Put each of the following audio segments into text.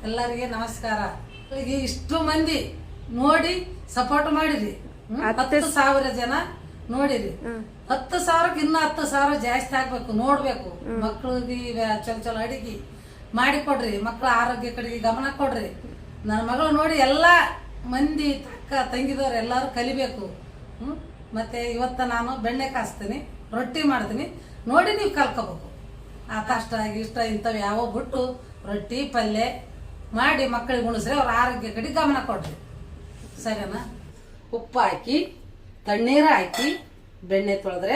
ಎಲ್ಲರಿಗೆ ನಮಸ್ಕಾರ. ಈಗ ಇಷ್ಟು ಮಂದಿ ನೋಡಿ ಸಪೋರ್ಟ್ ಮಾಡಿರಿ. 10,000 ಜನ ನೋಡಿರಿ. 10,000ಕ್ಕೆ ಇನ್ನ 10,000 ಜಾಸ್ತಿ ಆಗ್ಬೇಕು. ನೋಡ್ಬೇಕು ಮಕ್ಕಳಿಗೆ ಚಲೋ ಅಡಿಗೆ ಮಾಡಿ ಕೊಡ್ರಿ. ಮಕ್ಕಳ ಆರೋಗ್ಯ ಕಡೆಗೆ ಗಮನ ಕೊಡ್ರಿ. ನನ್ನ ಮಗಳು ನೋಡಿ ಎಲ್ಲಾ ಮಂದಿ ತಕ್ಕ ತಂಗಿದವ್ರು ಎಲ್ಲಾರು ಕಲಿಬೇಕು. ಮತ್ತೆ ಇವತ್ತ ನಾನು ಬೆಣ್ಣೆ ಕಾಸ್ತೀನಿ, ರೊಟ್ಟಿ ಮಾಡ್ತೀನಿ, ನೋಡಿ ನೀವು ಕಲ್ಕೋಬೇಕು. ಕಷ್ಟ ಇಷ್ಟ ಇಂಥವು ಯಾವ ಬಿಟ್ಟು ರೊಟ್ಟಿ ಪಲ್ಯ ಮಾಡಿ ಮಕ್ಕಳಿಗೆ ಉಣಿಸ್ರಿ. ಅವ್ರ ಆರೋಗ್ಯ ಕಡೆ ಗಮನ ಕೊಡ್ರಿ. ಸರಿನಾ? ಉಪ್ಪು ಹಾಕಿ ತಣ್ಣೀರು ಹಾಕಿ ಬೆಣ್ಣೆ ತೊಳೆದ್ರೆ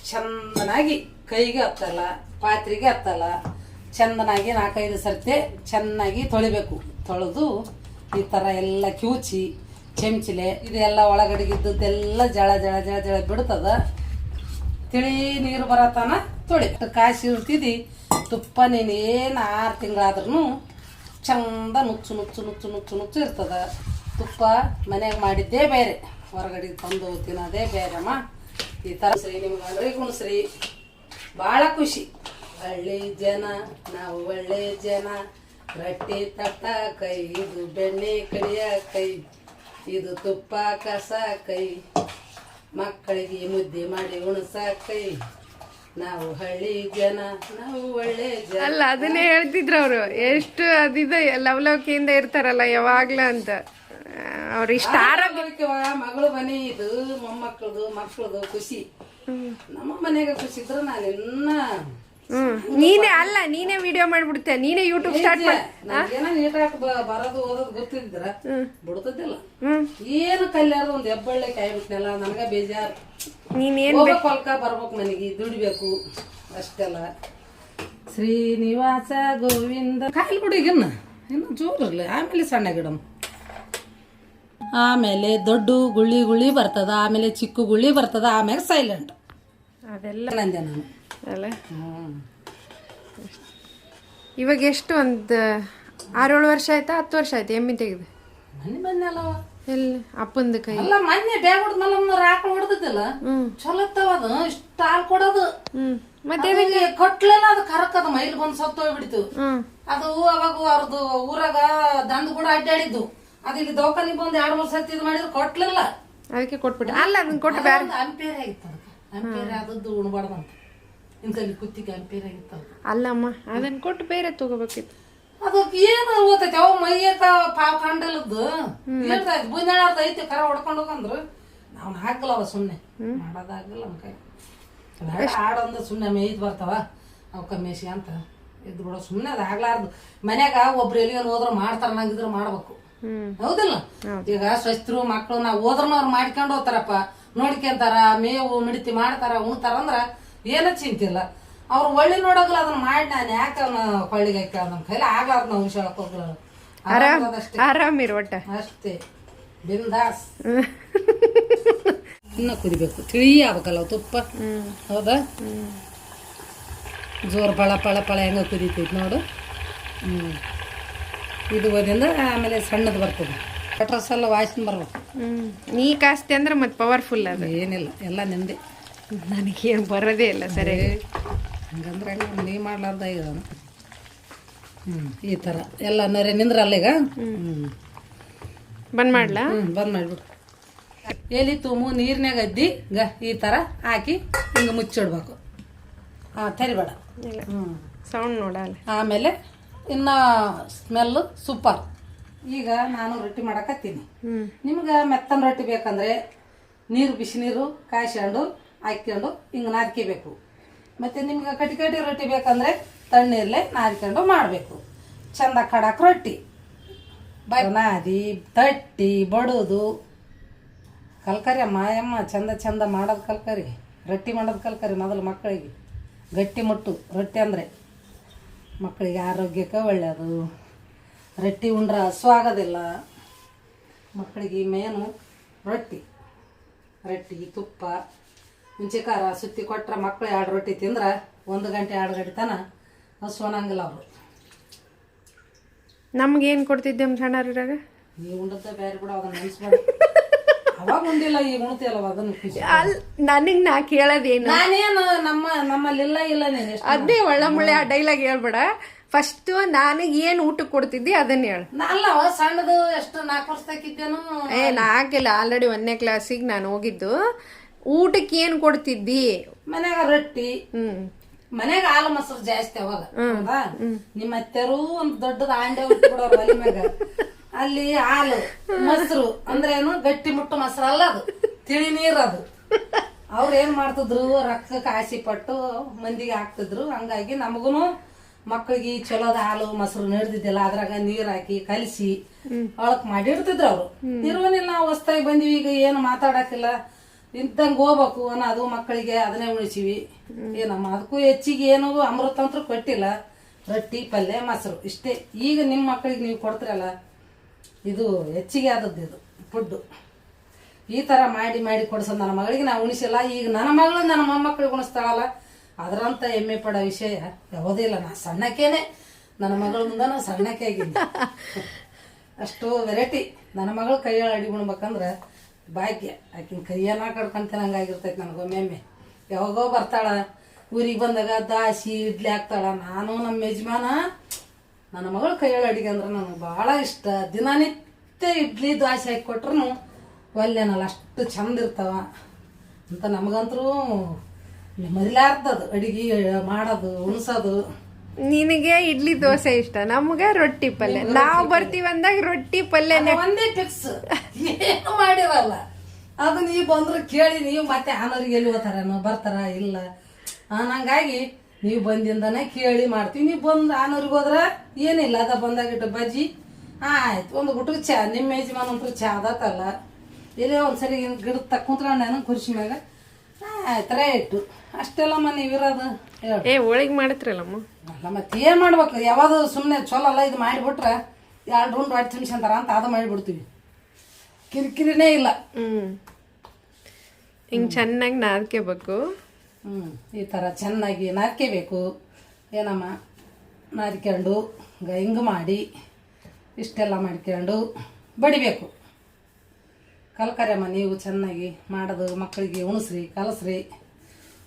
ಚಂದನಾಗಿ ಕೈಗೆ ಹತ್ತಲ್ಲ, ಪಾತ್ರೆಗೆ ಹತ್ತಲ್ಲ. ಚಂದನಾಗಿ 4-5 ಸರ್ತಿ ಚೆನ್ನಾಗಿ ತೊಳಿಬೇಕು. ತೊಳೆದು ಈ ಥರ ಎಲ್ಲ ಕಿವುಚಿ ಚೆಂಚಿಲೆ ಇದೆಲ್ಲ ಒಳಗಡೆಗಿದ್ದೆಲ್ಲ ಜಳ ಜಳ ಜಳ ಜಳ ಬಿಡ್ತದ. ತಿಳಿ ನೀರು ಬರತನ ತೊಳಿ ಕಾಯಿಸಿ ಇರ್ತಿದ್ದಿ. ತುಪ್ಪ ನೀನು ಏನು 6 ತಿಂಗಳಾದ್ರೂ ಚಂದ ನುಚ್ಚು ನುಚ್ಚು ನುಚ್ಚು ನುಚ್ಚು ನುಚ್ಚು ಇರ್ತದ. ತುಪ್ಪ ಮನೆಯಾಗ ಮಾಡಿದ್ದೇ ಬೇರೆ, ಹೊರಗಡೆ ತಂದು ತಿನ್ನೋದೇ ಬೇರೆಮ್ಮ. ಈ ಥರ ನಿಮ್ಗೆ ಅಂದ್ರೆ ಗುಣಸ್ರಿ ಭಾಳ ಖುಷಿ. ಹಳ್ಳಿ ಜನ ನಾವು ಒಳ್ಳೆ ಜನ, ರೊಟ್ಟಿ ತಟ್ಟ ಕೈ, ಇದು ಬೆಣ್ಣೆ ಕಡಿಯ ಕೈ, ಇದು ತುಪ್ಪ ಕಸ ಕೈ, ಮಕ್ಕಳಿಗೆ ಮುದ್ದೆ ಮಾಡಿ ಉಣಸ ಕೈ, ನಾವು ಹಳ್ಳಿ ಜನ ನಾವು ಒಳ್ಳೆ ಜನ. ಅಲ್ಲ ಅದನ್ನೇ ಹೇಳ್ತಿದ್ರು ಅವರು. ಎಷ್ಟು ಅದಿದ ಲವಲವಿಕೆಯಿಂದ ಇರ್ತಾರಲ್ಲ ಯಾವಾಗ್ಲ ಅಂತ. ಅವ್ರ ಇಷ್ಟ ಆರೋಗ್ಯ. ಮಗಳು ಮನೆ ಇದು ಮೊಮ್ಮಕ್ಕಳದು ಮಕ್ಕಳದು ಖುಷಿ. ನಮ್ಮ ಮನೆಗೆ ಖುಷಿ ಇದ್ರೆ ನಾನು ಇನ್ನ ನೀನೇ ವಿಡಿಯೋ ಮಾಡ್ಬಿಡ್ತೆ, ನೀನೇ ಯೂಟ್ಯೂಬ್ ಸ್ಟಾರ್ಟ್ ಮಾಡಿ. ನೀಟಾಗಿ ಬರೋದು ಓದೋದು ಗೊತ್ತಿದ್ರ ಬಿಡ್ತದಿಲ್ಲ. ಏನು ಕಲ್ಯಾರ ಒಂದ್ ಹೆಬ್ಬಳ್ಳಿ ಕಾಯ್ಬಿಟ್ನಲ್ಲ, ನನಗ ಬೇಜಾರು. ಹೊಲ್ಕ ಬರ್ಬೇಕು, ಮನೆಗೆ ದುಡಿಬೇಕು ಅಷ್ಟೆಲ್ಲ. ಶ್ರೀನಿವಾಸ ಗೋವಿಂದ ಕಾಯಿಲ್ ಬಿಡಿಗಿನ್ನ ಇನ್ನು ಜೋರಿರ್ಲಿ. ಆಮೇಲೆ ಸಣ್ಣ ಗಿಡ, ಆಮೇಲೆ ದೊಡ್ಡ ಗುಳ್ಳಿ ಗುಳ್ಳಿ ಬರ್ತದ, ಆಮೇಲೆ ಚಿಕ್ಕ ಗುಳ್ಳಿ ಬರ್ತದ, ಆಮೇಲೆ ಸೈಲೆಂಟ್. ಅದೆಲ್ಲ ನಂದೆ ನಾನು ಅಲ್ಲ. ಇವಾಗ ಎಷ್ಟು ಒಂದು 6-7 ವರ್ಷ ಆಯ್ತಾ, 10 ವರ್ಷ ಆಯ್ತು ಎಮ್ಮಿ ತೆಗೆದು? ಮೊನ್ನೆ ಅಲ್ಲವ ಎಲ್ಲಿ ಅಪ್ಪಂದ ಕೈ ಅಲ್ಲ, ಮೊನ್ನೆ ಬ್ಯಾಗ್ ಹೊಡೆದ್ಮೇಲೆ ಆಕಳು ಹೊಡೆದಿಲ್ಲ. ಚಲೋ ಅದು ಇಷ್ಟ ಹಾಲು ಕೊಡೋದು. ಮತ್ತೆ ಕೊಟ್ಲೆಲ್ಲ ಅದು ಕರಕದ ಮೈಲ್ ಬಂದ್ ಸತ್ತು ಹೋಗ್ಬಿಡ್ತು. ಅದು ಅವಾಗ ಅವ್ರದ್ದು ಊರಾಗ ದಂದ್ ಕೂಡ ಅಡ್ಡಾಡಿದ್ದು. ಅದು ಇಲ್ಲಿ ದವಾಖಾನಿಗೆ ಬಂದು 2-3 ಸರ್ತಿ ಇದು ಮಾಡಿದ್ರೆ ಕೊಟ್ಲಿಲ್ಲ. ಅದಕ್ಕೆ ಕೊಟ್ಬಿಟ್ಟು ಅಲ್ಲ ಅದನ್ನ ಕೊಟ್ಟು ಬೇರೆ ಅಂಪೇರ್ ಆಗಿತ್ತು. ಅದಕ್ಕೆ ಅಂಪೇರ್ ಆದದ್ದು ಉಣ್ಬಾರ್ದಂತ ಇಂಕಲ್ಲಿ ಕುತ್ತಿಗೆ ಅಂಪೇರ್ ಆಗಿತ್ತು. ಅಲ್ಲಮ್ಮ ಅದನ್ನ ಕೊಟ್ಟು ಬೇರೆ ತಗೋಬೇಕಿತ್ತು. ಅದಕ್ಕೆ ಏನು ಓದೈತಿ ಅವ ಮೈಯಕ ಪಾವ್ ಕಾಂಡಲದ್ದು ಹೇಳ್ತಾ ಇತ್ತು. ಬುಂಜಾಳ ಐತಿ ಕರ ಹೊಡ್ಕೊಂಡು ಹೋಗಂದ್ರು ನಾವು ಹಾಕಲ್ಲ. ಅವ ಸುಮ್ಮನೆ ಮಾಡೋದಾಗಲ್ಲ ನಮ್ಮ ಕೈ. ಹಾಡೊಂದು ಸುಮ್ಮನೆ ಮೇಯ್ದು ಬರ್ತಾವ ಅವಕ್ಕ ಮೇಸಿ ಅಂತ ಇದ್ ಬಿಡೋ. ಸುಮ್ಮನೆ ಅದು ಆಗ್ಲಾರ್ದು. ಮನ್ಯಾಗ ಒಬ್ರು ಎಲ್ಲಿಗೇನು ಹೋದ್ರ ಮಾಡ್ತಾರ, ನಂಗಿದ್ರು ಮಾಡ್ಬೇಕು. ಹೌದಿಲ್ಲ? ಈಗ ಸ್ವಸ್ಥರು ಮಕ್ಕಳು ನಾವು ಹೋದ್ರೂ ಅವ್ರು ಮಾಡ್ಕೊಂಡು ಹೋಗ್ತಾರಪ್ಪ, ನೋಡ್ಕೊಂತಾರ, ಮೇವು ಮಿಡಿತಿ ಮಾಡ್ತಾರ, ಉಣ್ತಾರ ಅಂದ್ರ ಏನ ಚಿಂತಿಲ್ಲ. ಅವ್ರು ಒಳ್ಳೆ ನೋಡೋಗಲ್ಲ. ಅದನ್ನ ಮಾಡಿ ನಾನು ಯಾಕೆ ಅವನ ಕೊಳ್ಳಿಗೆ ಹಾಕಿ ನಮ್ಮ ಕೈಲಿ ಆಗ್ಲಾರ್ದು ನಾವು ಹುಷಾರಕ್ ಹೋಗಲ್ಲ. ಆರಾಮಿರು ಒಟ್ಟ ಅಷ್ಟೇ, ಬಿಂದಾಸ್. ಇನ್ನ ಕುದಿಬೇಕು, ತಿಳಿ ಆಗ್ಬೇಕಲ್ಲ ತುಪ್ಪ. ಹೌದಾ? ಜೋರು ಪಳ ಪಳ ಪಳ ಹೆಂಗ ಕುದೀತೈತಿ ನೋಡು. ಇದು ಓದಿಂದ ಆಮೇಲೆ ಸಣ್ಣದು ಬರ್ತದೆ. ಪಟ್ರಸ್ ಎಲ್ಲ ವಾಸನೆ ಬರ್ಬೇಕು. ನೀ ಕಾಸ್ತಿ ಅಂದ್ರೆ ಮತ್ತೆ ಪವರ್ಫುಲ್. ಅದು ಏನಿಲ್ಲ, ಎಲ್ಲ ನಿಂದೆ. ನನಗೇನು ಬರೋದೇ ಇಲ್ಲ ಸರಿ. ಹಂಗಂದ್ರೆ ಹಂಗೆ ನೀ ಮಾಡ್ಲಾರ್ದ ಈಗ ಈ ಥರ ಎಲ್ಲ ನರೆ ನಿಂದ್ರಲ್ಲ ಈಗ. ಬಂದ್ ಮಾಡ್ಲಾ? ಬಂದ್ ಮಾಡಿಬಿಡು. ಎಲಿ ತುಂಬು ನೀರಿನಾಗ ಅದ್ದಿ ಈ ಥರ ಹಾಕಿ ಹಿಂಗೆ ಮುಚ್ಚಿಡ್ಬೇಕು. ತೆರಿಬೇಡ. ಸೌಂಡ್ ನೋಡಲ್ಲ. ಆಮೇಲೆ ಇನ್ನು ಸ್ಮೆಲ್ಲು ಸೂಪರ್. ಈಗ ನಾನು ರೊಟ್ಟಿ ಮಾಡಕತ್ತೀನಿ. ನಿಮ್ಗೆ ಮೆತ್ತನ ರೊಟ್ಟಿ ಬೇಕಂದ್ರೆ ನೀರು ಬಿಸಿ ನೀರು ಕಾಯಿಸ್ಕೊಂಡು ಹಾಕ್ಕೊಂಡು ಹಿಂಗೆ ನಾದ್ಕೋಬೇಕು. ಮತ್ತು ನಿಮ್ಗೆ ಕಟಿ ರೊಟ್ಟಿ ಬೇಕಂದ್ರೆ ತಣ್ಣೀರಲ್ಲೇ ನಾದ್ಕೊಂಡು ಮಾಡಬೇಕು. ಚಂದ ಕಡಾಕ್ ರೊಟ್ಟಿ ನಾದಿ ತಟ್ಟಿ ಬಡೋದು ಕಲ್ಕರಿ. ಅಮ್ಮ ಚಂದ ಚಂದ ಮಾಡೋದು ಕಲ್ಕರಿ, ರೊಟ್ಟಿ ಮಾಡೋದು ಕಲ್ಕರಿ. ಮೊದಲು ಮಕ್ಕಳಿಗೆ ಗಟ್ಟಿ ಮುಟ್ಟು ರೊಟ್ಟಿ ಅಂದರೆ ಮಕ್ಕಳಿಗೆ ಆರೋಗ್ಯಕ್ಕೆ ಒಳ್ಳೆಯದು. ರೊಟ್ಟಿ ಉಂಡ್ರೆ ಹಸುವಾಗೋದಿಲ್ಲ ಮಕ್ಕಳಿಗೆ. ಮೇನು ರೊಟ್ಟಿ ತುಪ್ಪ ಮುಂಚೆ ಖಾರ ಸುತ್ತಿ ಕೊಟ್ರೆ ಮಕ್ಕಳು 2 ರೊಟ್ಟಿ ತಿಂದ್ರೆ 1 ಗಂಟೆ 2 ಗಂಟೆ ತನ ಹಸು ಅನ್ನಂಗಿಲ್ಲ ಅವರು. ನಮ್ಗೇನು ಕೊಡ್ತಿದ್ದೆ ಸಣ್ಣರಾಗ? ನೀವು ಉಂಡದ್ದ ಬೇರೆ ಕೂಡ ಅದನ್ನ ನೆನೆಸ್ಬೇಡ. ಅವಾಗ ಉಂಡಿಲ್ಲ ಈಗ ಉಣ್ತಿಯಲ್ಲ ಅದನ್ನ ಖುಷಿ. ನನಗ್ ನಾ ಕೇಳೋದೇನು, ನಾನೇನು ನಮ್ಮಲ್ಲಿಲ್ಲ ಇಲ್ಲ ನೀನು ಅದೇ ಒಳ್ಳಮುಳ್ಳೆ ಆ ಡೈಲಾಗ್ ಹೇಳ್ಬೇಡ. ಫಸ್ಟ್ ನನಗೆ ಏನ್ ಊಟ ಕೊಡ್ತಿದ್ದಿ ಅದನ್ನ ಹೇಳು. ಅಲ್ಲ ಸಣ್ಣದು ಎಷ್ಟು 4 ವರ್ಷದಾಗಿದ್ದೇನು. ನಾಕಿಲ್ಲ, ಆಲ್ರೆಡಿ 1ನೇ ಕ್ಲಾಸಿಗೆ ನಾನು ಹೋಗಿದ್ದು. ಊಟಕ್ಕೆ ಏನ್ ಕೊಡ್ತಿದ್ದಿ? ಮನ್ಯಾಗ ರೊಟ್ಟಿ, ಮನ್ಯಾಗ ಹಾಲು ಮೊಸರು ಜಾಸ್ತಿ ಅವಾಗ. ಹೌದಾ? ನಿಮ್ಮ ಅತ್ತೆರು ಒಂದ್ ದೊಡ್ಡದ ಆಂಡೆ ಬಿಡೋರು ಒಲಿ ಮ್ಯಾಗ. ಅಲ್ಲಿ ಹಾಲು ಮೊಸರು ಅಂದ್ರೆ ಏನು, ಗಟ್ಟಿ ಮುಟ್ಟು ಮೊಸರು ಅಲ್ಲ, ಅದು ತಿಳಿ ನೀರ್. ಅದು ಅವ್ರ ಏನ್ ಮಾಡ್ತಿದ್ರು, ರೊಕ್ಕಕ್ಕೆ ಆಸೆ ಪಟ್ಟು ಮಂದಿಗೆ ಹಾಕ್ತಿದ್ರು. ಹಂಗಾಗಿ ನಮಗುನು ಮಕ್ಕಳಿಗೆ ಚಲೋದ ಹಾಲು ಮೊಸರು ನಡೆದಿದ್ದಿಲ್ಲ, ಅದ್ರಾಗ ನೀರ್ ಹಾಕಿ ಕಲಸಿ ಒಳಕ್ ಮಾಡಿಡ್ತಿದ್ರು ಅವ್ರು. ಇರುವನಿಲ್ಲ, ನಾವು ಹೊಸ್ತಾಗಿ ಬಂದಿವಿ, ಈಗ ಏನು ಮಾತಾಡಕ್ಕಿಲ್ಲ, ಇಂತಂಗ ಹೋಗ್ಬೇಕು ಅನ್ನೋದು ಮಕ್ಕಳಿಗೆ ಅದನ್ನೇ ಉಳಿಸಿವಿ. ಏನಮ್ಮ ಅದಕ್ಕೂ ಹೆಚ್ಚಿಗೆ ಏನು ಅಮೃತ ಅಂತೂ ಕೊಟ್ಟಿಲ್ಲ. ರೊಟ್ಟಿ ಪಲ್ಯ ಮೊಸರು ಇಷ್ಟೇ. ಈಗ ನಿಮ್ಮ ಮಕ್ಕಳಿಗೆ ನೀವು ಕೊಡ್ತಿರಲ್ಲ, ಇದು ಹೆಚ್ಚಿಗೆ ಆದದ್ದು. ಇದು ಫುಡ್ಡು ಈ ತರ ಮಾಡಿ ಮಾಡಿ ಕೊಡ್ಸೋದು ನನ್ನ ಮಗಳಿಗೆ ನಾವು ಉಣಿಸಿಲ್ಲ. ಈಗ ನನ್ನ ಮಗಳು ನನ್ನ ಮೊಮ್ಮಕ್ಕಳಿಗೆ ಉಣಿಸ್ತಾಳಲ್ಲ, ಅದರಂತ ಹೆಮ್ಮೆ ಪಡೋ ವಿಷಯ ಯಾವುದೇ ಇಲ್ಲ. ನಾ ಸಣ್ಣಕ್ಕೇನೆ, ನನ್ನ ಮಗಳ ಮುಂದೆ ನಾವು ಸಣ್ಣಕ್ಕೆ ಆಗಿದ್ದೆ. ಅಷ್ಟು ವೆರೈಟಿ. ನನ್ನ ಮಗಳು ಕೈಯಾಳ ಅಡಿಗೆ ಉಣ್ಬೇಕಂದ್ರೆ ಭಾಗ್ಯ. ಆಕಿನ ಕೈಯನ್ನ ಕಡ್ಕೊಂತೀನಿ ಹಂಗಾಗಿರ್ತೈತಿ ನನಗೊಮ್ಮೆ. ಯಾವಾಗೋ ಬರ್ತಾಳ ಊರಿಗೆ ಬಂದಾಗ ದಾಸಿ ಇಡ್ಲಿ ಹಾಕ್ತಾಳ. ನಾನು ನಮ್ಮ ಯಜಮಾನ, ನನ್ನ ಮಗಳು ಕೈಯಾಳ ಅಡಿಗೆ ಅಂದ್ರೆ ನನಗೆ ಭಾಳ ಇಷ್ಟ. ದಿನನಿತ್ಯ ಇಡ್ಲಿ ದಾಸಿ ಹಾಕಿ ಕೊಟ್ರು ಒಲ್ಲೆನಲ್ಲ, ಅಷ್ಟು ಚಂದ ಇರ್ತಾವ ಅಂತ. ನಮಗಂತರೂ ಮೊದಲಾರ್ತದ ಅಡಿಗೆ ಮಾಡೋದು ಉಣ್ಸೋದು. ನಿನಗೆ ಇಡ್ಲಿ ದೋಸೆ ಇಷ್ಟ, ನಮ್ಗ ರೊಟ್ಟಿ ಪಲ್ಯ. ನಾವು ಬರ್ತೀವಿ ಅಂದಾಗ ರೊಟ್ಟಿ ಪಲ್ಯ ಒಂದೇ ಫಿಕ್ಸ್, ಏನು ಮಾಡಿರಲ್ಲ. ಅದು ನೀವು ಬಂದ್ರು ಕೇಳಿ ನೀವು ಮತ್ತೆ ಆನವ್ರಿಗೆ ಎಲ್ಲಿ ಹೋಗ್ತಾರ ಬರ್ತಾರ ಇಲ್ಲ. ಹಂಗಾಗಿ ನೀವು ಬಂದಿಂದನೇ ಕೇಳಿ ಮಾಡ್ತೀವಿ. ನೀವು ಬಂದು ಆನವ್ರಿಗೆ ಹೋದ್ರ ಏನಿಲ್ಲ, ಅದ ಬಂದಾಗಿಟ್ಟು ಬಜ್ಜಿ ಆಯ್ತು, ಒಂದು ಗುಟ್ಟಿಗೆ ಚಾ. ನಿಮ್ಮ ಯಜಮಾನ ಅಂತೂ ಚಾ ಅದತ್ತಲ್ಲ, ಇಲ್ಲೇ ಒಂದ್ಸರಿ ಗಿಡದ ತಕ್ಕ ಕುಂತ್ಕೊಂಡು ಕುರ್ಸಿ ಮ್ಯಾಗ ಆಯ್ತು ರೈಟು. ಅಷ್ಟೆಲ್ಲಮ್ಮ ನೀವಿರೋದು ಹೋಳಿಗೆ ಮಾಡತ್ರಲ್ಲಮ್ಮ. ಅಲ್ಲ ಮತ್ತೆ ಏನ್ ಮಾಡ್ಬೇಕು, ಯಾವಾಗ ಸುಮ್ಮನೆ ಚಲೋ ಅಲ್ಲ ಇದು ಮಾಡಿಬಿಟ್ರೆ 2 ರೌಂಡ್ ಹೊಟ್ಟೆ ತಿನ್ಸಂತಾರ ಅಂತ ಅದು ಮಾಡಿಬಿಡ್ತೀವಿ. ಕಿರಿಕಿರಿನೇ ಇಲ್ಲ. ಹಿಂಗ್ ಚೆನ್ನಾಗಿ ನಾದ್ಕೋಬೇಕು. ಈ ಥರ ಚೆನ್ನಾಗಿ ನಾದ್ಕೋಬೇಕು. ಏನಮ್ಮ ನಾದ್ಕೊಂಡು ಹಿಂಗೆ ಮಾಡಿ ಇಷ್ಟೆಲ್ಲ ಮಾಡ್ಕೊಂಡು ಬಡಿಬೇಕು. ಕಲ್ಕರಮ್ಮ ನೀವು ಚೆನ್ನಾಗಿ ಮಾಡೋದು, ಮಕ್ಕಳಿಗೆ ಉಣಿಸ್ರಿ ಕಲಸ್ರಿ.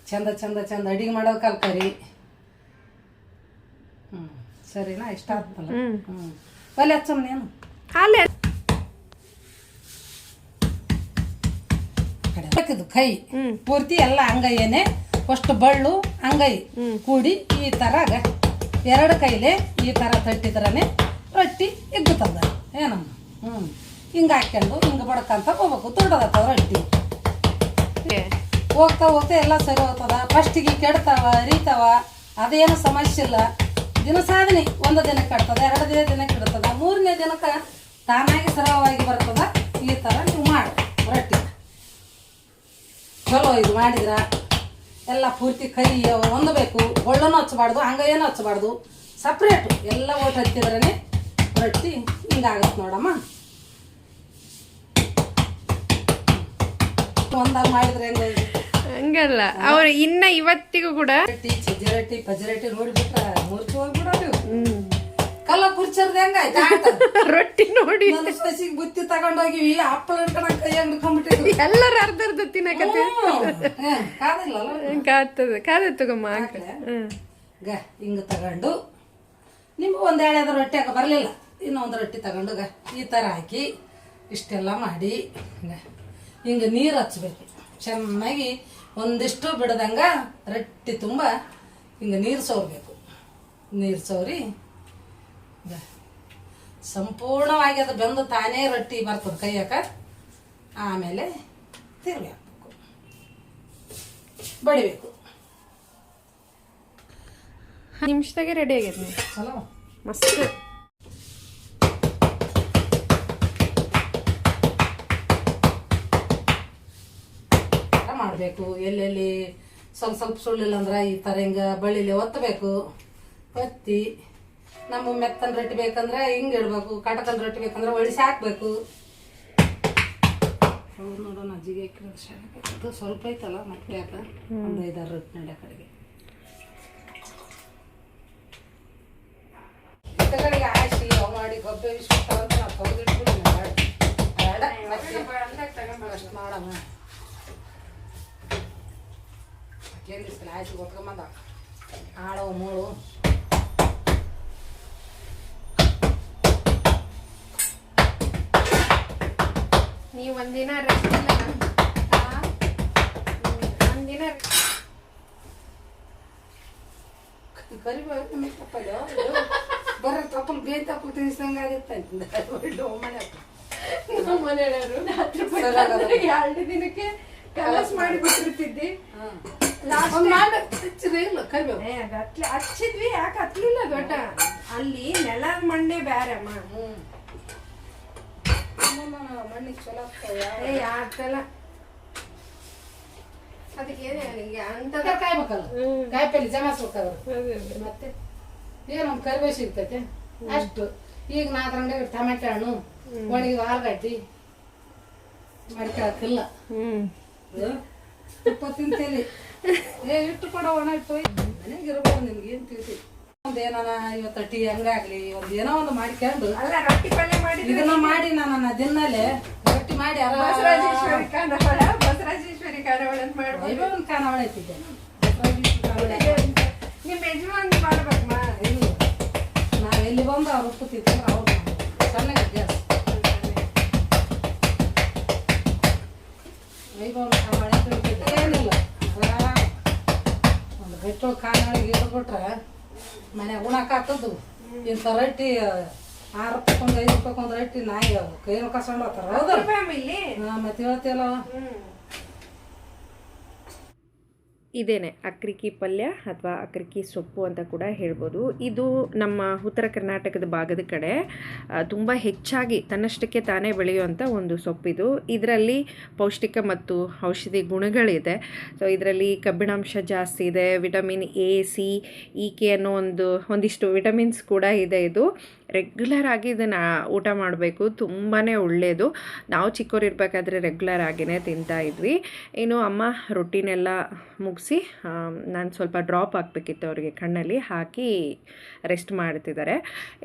ಚಂದ ಚಂದ ಚಂದ ಅಡಿಗೆ ಮಾಡೋದು ಕಲ್ಕರಿ. ಸರಿನಾ? ಇಷ್ಟ ಆಗ್ತಲ್ಲ. ಒಲೆ ಹಚ್ಚಮ್ಮ ನೀನು. ಹಾಕಿದ್ದು ಕೈ ಪೂರ್ತಿ ಎಲ್ಲ ಅಂಗೈಯೇನೆ, ಅಷ್ಟು ಬಳ್ಳು ಅಂಗೈ ಕೂಡಿ ಈ ತರ 2 ಕೈಲೆ ಈ ತರ ತಟ್ಟಿದ್ರನೆ ರೊಟ್ಟಿ ಇಗ್ಗುತ್ತದ. ಏನಮ್ಮ ಹಿಂಗ ಹಾಕ್ಕೊಂಡು ಹಿಂಗ ಬಡ್ಕಂತ ಹೋಗ್ಬೇಕು. ದೊಡ್ಡದತ್ತದ ರೊಟ್ಟಿ. ಹೋಗ್ತಾ ಹೋಗ್ತಾ ಎಲ್ಲ ಸರಿ ಹೋಗ್ತದ. ಫಸ್ಟಿಗೆ ಕೆಡ್ತಾವ ಅರಿತಾವ, ಅದೇನು ಸಮಸ್ಯೆ ಇಲ್ಲ. ದಿನ ಸಾಧನೆ 1 ದಿನಕ್ಕೆ ಕಟ್ತದ, 2 ದಿನಕ್ಕೆ ಇಡ್ತದ, 3ನೇ ದಿನಕ್ಕೆ ತಾನಾಗಿ ಸರಳವಾಗಿ ಬರ್ತದ. ಈ ತರ ನೀವು ಮಾಡಿ ರೊಟ್ಟಿ ಚಲೋ ಇದು ಮಾಡಿದ್ರ ಎಲ್ಲ ಪೂರ್ತಿ ಕೈ ಹೊಂದಬೇಕು. ಒಳ್ಳನ್ನು ಹಚ್ಚಬಾರ್ದು, ಅಂಗೈಯನ್ನು ಹಚ್ಚಬಾರ್ದು, ಸಪ್ರೇಟು ಎಲ್ಲ ಓಟ್ ಹಚ್ಚಿದ್ರೇ ರೊಟ್ಟಿ ಹಿಂಗಾಗತ್ತೆ ನೋಡಮ್ಮ. ಒಂದಾಗ ಮಾಡಿದ್ರೆ ಹಂಗಲ್ಲ, ಅವ್ರು ಇನ್ನ ಇವತ್ತಿಗೂ ಕೂಡ ರೊಟ್ಟಿ ಸಜ್ಜಿ ರೊಟ್ಟಿ ಪಜ್ಜಿ ರೊಟ್ಟಿ ನೋಡ್ಬಿಟ್ರ ಮೂರ್ತಿ ಹೋಗ್ಬಿಡೋದು. ಕಲ್ಲ ಕುರ್ಚರ್ದ ಹೆಂಗಾಯ್ತು ರೊಟ್ಟಿ ನೋಡಿ ಸಸಿಗೆ ಬುತ್ತಿ ತಗೊಂಡೋಗಿವಿ, ಹಪ್ಪಳ ಹಿಡ್ಕೊಂಡ್ ಕೈ ಹಿಡ್ಕೊಂಡ್ಬಿಟ್ಟಿದ್ವಿ. ಎಲ್ಲರೂ ಅರ್ಧ ತಿನ್ನಕತ್ತೆ. ಕಾದಿಲ್ಲ ಕಾದ ತಗೊಮ್ಮ. ಹಿಂಗ ತಗೊಂಡು ನಿಮ್ಗೆ 1 ಎಳೆದ ರೊಟ್ಟಿ ಹಾಕ ಬರಲಿಲ್ಲ, ಇನ್ನೊಂದು ರೊಟ್ಟಿ ತಗೊಂಡು ಈ ಥರ ಹಾಕಿ ಇಷ್ಟೆಲ್ಲ ಮಾಡಿ ಹಿಂಗೆ ನೀರು ಹಚ್ಬೇಕು. ಚೆನ್ನಾಗಿ ಒಂದಿಷ್ಟು ಬಿಡದಂಗ ರೊಟ್ಟಿ ತುಂಬ ಹಿಂಗೆ ನೀರು ಸೋರ್ಬೇಕು. ನೀರು ಸೋರಿ ಸಂಪೂರ್ಣವಾಗಿ ಅದು ಬೆಂದು ತಾನೇ ರೊಟ್ಟಿ ಬರ್ತದೆ ಕೈಯಾಕ. ಆಮೇಲೆ ತಿರುವಿ ಹಾಕ್ಬೇಕು, ಬಡಿಬೇಕು. ನಿಮಿಷದಾಗೆ ರೆಡಿ ಆಗೈತೆ. ಚಲೋ ಮಸ್ತ್. ಮಾಡಬೇಕು. ಎಲ್ಲೆಲ್ಲಿ ಸ್ವಲ್ಪ ಸುಳ್ಳಿಲ್ಲ ಅಂದ್ರೆ ಈ ಥರ ಹಿಂಗೆ ಬಳ್ಳಿಲಿ ಒತ್ತಬೇಕು. ಒತ್ತಿ ನಮ್ಮ ಮೆತ್ತನ ರೊಟ್ಟಿ ಬೇಕಂದ್ರೆ ಹಿಂಗೆ ಇಡಬೇಕು, ಕಟಕಲ್ ರೊಟ್ಟಿ ಬೇಕಂದ್ರೆ ಒಡಿಸಿ ಹಾಕ್ಬೇಕು. ನೋಡೋಣ ಅಜ್ಜಿಗೆ ಸ್ವಲ್ಪ ಐತಲ್ಲ ಮತ್ತೆ ಯಾಕೆ 1-5-6 ರೊಟ್ಟಿ ನಡೆ ಕಡೆಗೆ ಕಡೆಗೆ ಆಯಿಸಿ ಅವು ಮಾಡಿ ಗೊಬ್ಬೆ ವಿಶ್ವ ನಾವು ತೆಗೆದಿಟ್ಬಿಟ್ಟು ಬೇಡ ಅಷ್ಟು ಲಾಸ್ಟ್ ಗೊತ್ಕೊಂಬಂದ ಆಳವ ಮೂಳು ನೀವು ಒಂದಿನ ರೆಸ್ಟ್ ಇಲ್ಲ ಒಂದಿನ ಕರಿಬೇವು ತಪ್ಪಲ್ಲ ಬರ ತಪ್ಪಲ್ ಬೇನ್ ತಪ್ಪಲ್ ತಿನ್ಸಂಗ ಆಗಿತ್ತು ನಮ್ಮ ಮನೆಯವರು ರಾತ್ರಿ 2 ದಿನಕ್ಕೆ ಕಲಸ್ ಮಾಡಿ ಬಿಟ್ಟಿರ್ತಿದ್ದಿ. ಹಚ್ಚಿದ್ವಿ ಯಾಕೆ ಹತ್ಲಿಲ್ಲ ದೊಡ್ಡ ಅಲ್ಲಿ ನೆಲದ ಮಣ್ಣೆ ಬ್ಯಾರೆ ಅಮ್ಮ. ಮಣ್ಣಿಗೆ ಚಲೋ ಆಗ್ತಲ್ಲ ಅದಕ್ಕೆ ಅಂತ ಕಾಯ್ಬೇಕಲ್ಲ ಕಾಯಿಪಲ್ಲೆ ಜಮಾಸ್ಬೇಕಾದ್ರೆ ಮತ್ತೆ ಏನೊಂದು ಕರಿಬೇವು ಸಿಗ್ತೈತೆ ಅಷ್ಟು. ಈಗ ನಾ ಅದ್ರಂಗ ಟೊಮೆಟೊ ಹಣ್ಣು ಒಣಗಿದ ಆಲೂಗಡ್ಡಿ ಮಡಿಕಾಕಿಲ್ಲ ತುಪ್ಪ ತಿಂತೇಲಿ ಇಟ್ಟು ಕೊಡೋ ಒಣ ಇಟ್ಟು ಮನೆಗೆ ಇರ್ಬೋದು ನಿಮ್ಗೆ ಏನು ತಿಳಿಸಿ ಒಂದೇನ ಇವತ್ತು ಟೀ ಹಂಗಾಗ್ಲಿ ಒಂದ್ ಏನೋ ಒಂದು ಮಾಡ್ಕೊಂಡು ಅಲ್ಲ ರೊಟ್ಟಿ ಪಲ್ಯ ಮಾಡಿ ಇದನ್ನ ಮಾಡಿ ನಾನು ದಿನಲ್ಲೇ ರೊಟ್ಟಿ ಮಾಡಿ ಬಸವರಾಜೇಶ್ವರಿ ಖಾನಾವಳ ಅಂತ ಮಾಡ್ಬೋದು. ವೈಭವನ್ ಖಾನಾವಳ ಐತಿದ್ದೆ ನಿಮ್ಮ ಯಜಮಾನ್ ಮಾಡ್ಬೇಕಮ್ಮ. ನಾವ್ ಎಲ್ಲಿ ಬಂದು ಅವ್ರು ಉಪ್ಪುತ್ತಿದ್ದೆ ಅವ್ರು ಚೆನ್ನಾಗಿ ಗ್ಯಾಸ್ ವೈಭವನ್ ಖಾನಾವಳ ಏನಿಲ್ಲ ಒಂದು ಗಟ್ಟು ಖಾನಾವಳಿಗೆ ಇಟ್ಬಿಟ್ರೆ ಮನೆ ಉಣಕಾತದ್ದು ಇಂಥ ರೊಟ್ಟಿ 6 ರೂಪಾಯಿಗೊಂದು 5 ರೂಪಾಯಿಗೊಂದು ರೊಟ್ಟಿ ನಾಯಿ ಕೈ ಕಸ್ಕೊಂಡು ಹೋಗ್ತಾರ ಹೌದಾ ಮತ್ತೆ ಹೇಳ್ತಿಯಲ್ಲ. ಇದೇನೆ ಅಕ್ರಿಕಿ ಪಲ್ಯ ಅಥವಾ ಅಕ್ರಿಕಿ ಸೊಪ್ಪು ಅಂತ ಕೂಡ ಹೇಳ್ಬೋದು. ಇದು ನಮ್ಮ ಉತ್ತರ ಕರ್ನಾಟಕದ ಭಾಗದ ಕಡೆ ತುಂಬ ಹೆಚ್ಚಾಗಿ ತನ್ನಷ್ಟಕ್ಕೆ ತಾನೇ ಬೆಳೆಯುವಂಥ ಒಂದು ಸೊಪ್ಪಿದು. ಇದರಲ್ಲಿ ಪೌಷ್ಟಿಕ ಮತ್ತು ಔಷಧಿ ಗುಣಗಳಿದೆ. ಸೊ ಇದರಲ್ಲಿ ಕಬ್ಬಿಣಾಂಶ ಜಾಸ್ತಿ ಇದೆ, vitamin A C E K ಅನ್ನೋ ಒಂದಿಷ್ಟು ವಿಟಮಿನ್ಸ್ ಕೂಡ ಇದೆ. ಇದು ರೆಗ್ಯುಲರ್ ಆಗಿ ಇದನ್ನು ಊಟ ಮಾಡಬೇಕು, ತುಂಬಾ ಒಳ್ಳೆಯದು. ನಾವು ಚಿಕ್ಕವರಿರ್ಬೇಕಾದ್ರೆ ರೆಗ್ಯುಲರ್ ಆಗಿಯೇ ತಿಂತಾ ಇದ್ವಿ. ಇನ್ನು ಅಮ್ಮ ರೊಟ್ಟಿನೆಲ್ಲ ಮುಗಿಸಿ ನಾನು ಸ್ವಲ್ಪ ಡ್ರಾಪ್ ಹಾಕಬೇಕಿತ್ತು ಅವರಿಗೆ ಕಣ್ಣಲ್ಲಿ ಹಾಕಿ ರೆಸ್ಟ್ ಮಾಡ್ತಿದ್ದಾರೆ.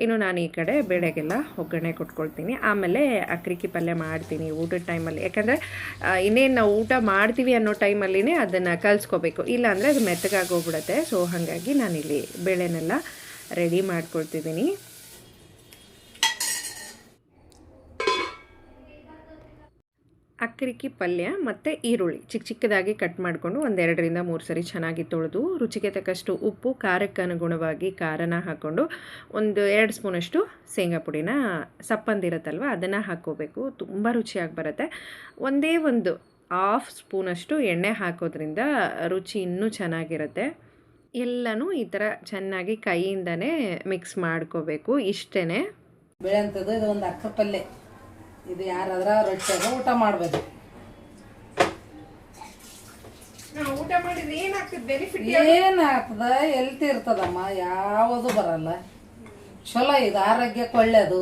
ಇನ್ನು ನಾನು ಈ ಕಡೆ ಬೇಳೆಗೆಲ್ಲ ಒಗ್ಗರಣೆ ಕೊಟ್ಕೊಳ್ತೀನಿ, ಆಮೇಲೆ ಅಕ್ರಿಕಿ ಪಲ್ಯ ಮಾಡ್ತೀನಿ ಊಟದ ಟೈಮಲ್ಲಿ. ಯಾಕಂದರೆ ಇನ್ನೇನು ನಾವು ಊಟ ಮಾಡ್ತೀವಿ ಅನ್ನೋ ಟೈಮಲ್ಲಿನೇ ಅದನ್ನು ಕಲಿಸ್ಕೋಬೇಕು, ಇಲ್ಲಾಂದರೆ ಅದು ಮೆತ್ತಗಾಗಿ ಹೋಗ್ಬಿಡುತ್ತೆ. ಸೊ ಹಾಗಾಗಿ ನಾನಿಲ್ಲಿ ಬೇಳೆನೆಲ್ಲ ರೆಡಿ ಮಾಡ್ಕೊಳ್ತಿದ್ದೀನಿ. ಅಕ್ರಿಕಿ ಪಲ್ಯ ಮತ್ತು ಈರುಳ್ಳಿ ಚಿಕ್ಕದಾಗಿ ಕಟ್ ಮಾಡಿಕೊಂಡು 1 2 3 ಸರಿ ಚೆನ್ನಾಗಿ ತೊಳೆದು ರುಚಿಗೆ ತಕ್ಕಷ್ಟು ಉಪ್ಪು, ಖಾರಕ್ಕೆ ಅನುಗುಣವಾಗಿ ಖಾರನ ಹಾಕ್ಕೊಂಡು 1-2 ಸ್ಪೂನಷ್ಟು ಶೇಂಗಾ ಪುಡಿನ ಸಪ್ಪಂದಿರುತ್ತಲ್ವ ಅದನ್ನು ಹಾಕ್ಕೋಬೇಕು. ತುಂಬ ರುಚಿಯಾಗಿ ಬರುತ್ತೆ. ಒಂದೇ ಒಂದು 1/2 ಸ್ಪೂನಷ್ಟು ಎಣ್ಣೆ ಹಾಕೋದ್ರಿಂದ ರುಚಿ ಇನ್ನೂ ಚೆನ್ನಾಗಿರುತ್ತೆ. ಎಲ್ಲನೂ ಈ ಥರ ಚೆನ್ನಾಗಿ ಕೈಯಿಂದನೇ ಮಿಕ್ಸ್ ಮಾಡ್ಕೋಬೇಕು. ಇಷ್ಟೇ ಬೆಳೆ ಅಂತದ್ದು ಇದು ಒಂದು ಅಕ್ಕರ ಪಲ್ಯ. ಇದು ಯಾರಾದ್ರ ರೊಟ್ಟಿಯಾಗ ಊಟ ಮಾಡ್ಬೇಕು. ಊಟ ಮಾಡಿದ್ರೆ ಏನಾಗ್ತದೆ ಬೆನಿಫಿಟ್? ಏನಾಗ್ತದ ಎಲ್ತಿ ಇರ್ತದಮ್ಮ, ಯಾವುದು ಬರಲ್ಲ. ಚಲೋ ಇದು ಆರೋಗ್ಯಕ್ಕೆ ಒಳ್ಳೇದು.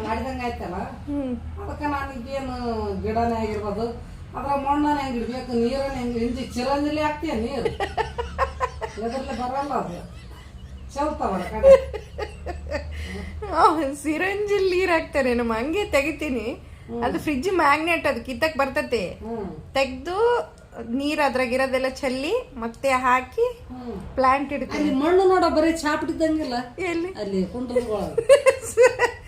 ಮಾಡಿದಂಗ ಆಯ್ತಲ್ಲ, ಅದಕ್ಕೆ ನಾನು ಈಗೇನು ಗಿಡನೇ ಆಗಿರ್ಬೋದು ಅದ್ರ ಮಣ್ಣನ ಹೆಂಗ್ ಇಡ್ಬೇಕು, ನೀರನ್ನ ಹೆಂಗ್ ಇಂಜಿ ಚಿರಂಜಲಿ ಹಾಕ್ತೀಯ ನೀರು ಎದ್ರಲ್ಲಿ ಬರಲ್ಲ, ಅದು ಚಲ್ತಾವ ಕಡೆ. ಸಿರಂಜಲ್ಲಿ ನೀರು ಹಾಕ್ತಾರೆ ನಮ್ಮ, ಹಂಗೆ ತೆಗಿತೀನಿ. ಅದು ಫ್ರಿಜ್ ಮ್ಯಾಗ್ನೆಟ್, ಅದು ಕಿತ್ತಕ್ ಬರ್ತತೆ. ತೆಗ್ದು ನೀರು ಅದ್ರಾಗಿರೋದೆಲ್ಲ ಚೆಲ್ಲಿ ಮತ್ತೆ ಹಾಕಿ ಪ್ಲಾಂಟ್ ಇಡ್ತೀನಿ. ಅಲ್ಲಿ ಮಣ್ಣು ನೋಡ ಬರೀ ಚಾಪಿಡಿದ್ದಂಗಿಲ್ಲ, ಎಲ್ಲಿ ಅಲ್ಲಿ ಕುಂಟುಗಳೊಳಗ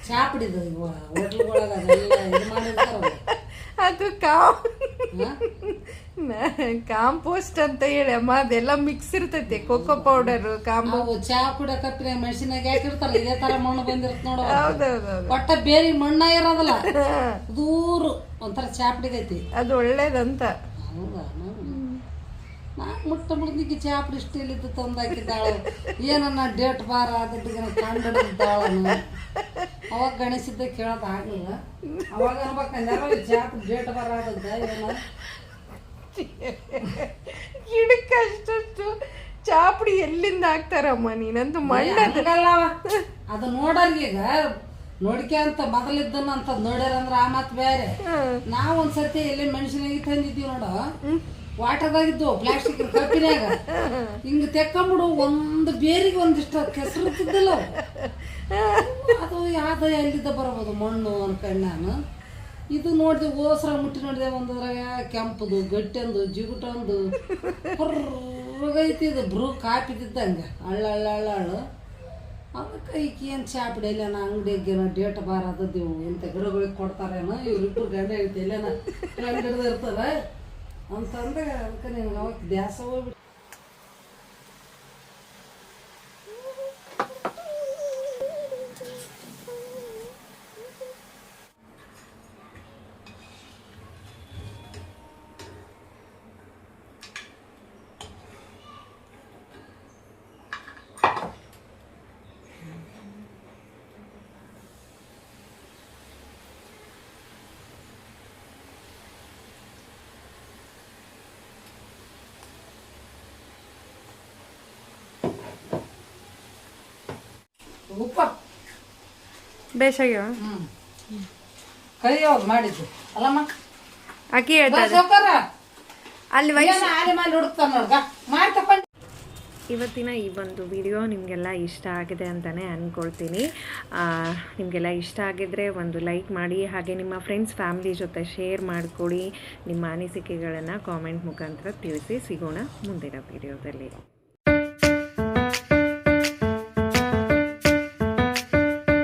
ಚಾಪಿಡಿದ ಹೋಟ್ಲುಗಳಾಗ ಇದು ಮಾಡಿರ್ತಾರ. ಅದು ಕಾಂಪೋಸ್ಟ್ ಅಂತ ಹೇಳಿ ಅಮ್ಮ, ಅದೆಲ್ಲ ಮಿಕ್ಸ್ ಇರ್ತೈತೆ. ಕೋಕೋ ಪೌಡರ್, ಚಾ ಕುಡಿಯೋ ಕಪ್ಪಿನ ಮೆಣಸಿನಾಗ ಹಾಕಿರ್ತಾರ, ಇದೇ ತರ ಮಣ್ಣು ಬಂದಿರ್ತ ನೋಡ. ಹೌದೌದು, ಒಟ್ಟ ಬೇರೆ ಮಣ್ಣ ಇರೋದಲ್ಲ, ದೂರು ಒಂಥರ ಚಾಪಿಡಿದೈತಿ, ಅದು ಒಳ್ಳೇದಂತ. ಹೌದಾ? ನಾ ಮುಟ್ಟ ಮುಡ್ದಿಗೆ ಚಾಪಡಿ ಇಷ್ಟಿಲ್ಲಿದ್ದು ತಂದಾಕಿದ್ದಾಳು. ಏನನ್ನ ಡೇಟ್ ಬಾರ ಆದದ್ದು ಕಂಡಿದ್ದಾಳನು. ಅವಾಗ ಗಣಿಸಿದ್ದ ಕೇಳೋದು ಆಗಲಿಲ್ಲ. ಅವಾಗ ಅನ್ಬೇಕಂದ್ರೆ ಚಾಪಡಿ ಡೇಟ್ ಬಾರ ಆದದ್ದ ಏನ ಗಿಡಕ್ಕೆ ಅಷ್ಟು ಚಾಪಡಿ ಎಲ್ಲಿಂದ ಹಾಕ್ತಾರಮ್ಮ? ನೀನಂತೂ ಮಣ್ಣಲ್ಲ. ಅದು ನೋಡರ್ಗೀಗ ನೋಡಿಕೆ ಅಂತ ಮೊದಲಿದ್ದನ್ನ ಅಂತ ನೋಡ್ಯಾರಂದ್ರ ಆ ಮಾತು ಬೇರೆ. ನಾವ್ ಒಂದ್ಸರ್ತಿ ಎಲ್ಲಿ ಮೆಣಸಿನಾಗಿ ತಂದಿದ್ದೀವಿ ನೋಡ, ವಾಟರ್ದಾಗಿದ್ದು ಪ್ಲಾಸ್ಟಿಕ್ ಕಪ್ಪಿನಾಗ ಹಿಂಗೆ ತೆಕ್ಕೊಂಬಿಡು ಒಂದು ಬೇರಿಗೆ ಒಂದಿಷ್ಟು ಕೆಸರು ಇರ್ತಿದ್ದಿಲ್ಲ ಅದು ಯಾವ್ದು ಎಲ್ಲಿದ್ದ ಬರ್ಬೋದು ಮಣ್ಣು ಅನ್ಕಂಡು ನಾನು ಇದು ನೋಡಿದೆ ಓಸ್ರ ಮುಟ್ಟಿ ನೋಡಿದೆ ಒಂದ್ರಾಗ ಕೆಂಪುದು ಗಟ್ಟೆಂದು ಜಿಗುಟೊಂದು ಹೊರಗೈತಿ ಇದು ಬ್ರೂ ಕಾಪಿದ್ದಂಗೆ ಹಳ್ಳ ಅದಕ್ಕೆ ಈಕೆ ಏನು ಚಾಪಡಿ ಎಲ್ಲೇನ ಅಂಗಡಿಯಾಗೇನ ಡೇಟ್ ಬಾರ್ ಅದದ್ದೇವು ಇಂಥ ಗಿಡಗಳಿಗೆ ಕೊಡ್ತಾರೇನೋ ಇವ್ರಿಬ್ಬರು ಗಂಡ ಹೇಳ್ತಿ ಎಲ್ಲೇನ ಗಂಡ ಹಿಡ್ದು ಇರ್ತದೆ ಅಂತಂದ್ರೆ ಅದಕ್ಕೆ ನಿಮ್ಗೆ ಅವಾಗ ದ್ಯಾಸ ಹೋಗ್ಬಿಟ್ಟು ಉಪ್ಪ ಬೇಸಾಗ್ಯವ ಕೈ ಯಾವ್ದು ಮಾಡಿದ್ದು ಅಲ್ಲಮ್ಮ ಅಕ್ಕಿ ಹೇಳ್ತಾರೆ ಅಲ್ಲಿ ಆಲೆ ಮಾಡಿ ಹುಡುಕ್ತಾನ ನೋಡ್ಗ ಮಾಡಿ ತಕೊಂಡು. ಇವತ್ತಿನ ಈ ಒಂದು ವಿಡಿಯೋ ನಿಮಗೆಲ್ಲ ಇಷ್ಟ ಆಗಿದೆ ಅಂತಲೇ ಅಂದ್ಕೊಳ್ತೀನಿ. ನಿಮಗೆಲ್ಲ ಇಷ್ಟ ಆಗಿದ್ದರೆ ಒಂದು ಲೈಕ್ ಮಾಡಿ, ಹಾಗೆ ನಿಮ್ಮ ಫ್ರೆಂಡ್ಸ್ ಫ್ಯಾಮಿಲಿ ಜೊತೆ ಶೇರ್ ಮಾಡಿಕೊಡಿ. ನಿಮ್ಮ ಅನಿಸಿಕೆಗಳನ್ನು ಕಾಮೆಂಟ್ ಮುಖಾಂತರ ತಿಳಿಸಿ. ಸಿಗೋಣ ಮುಂದಿನ ವಿಡಿಯೋದಲ್ಲಿ.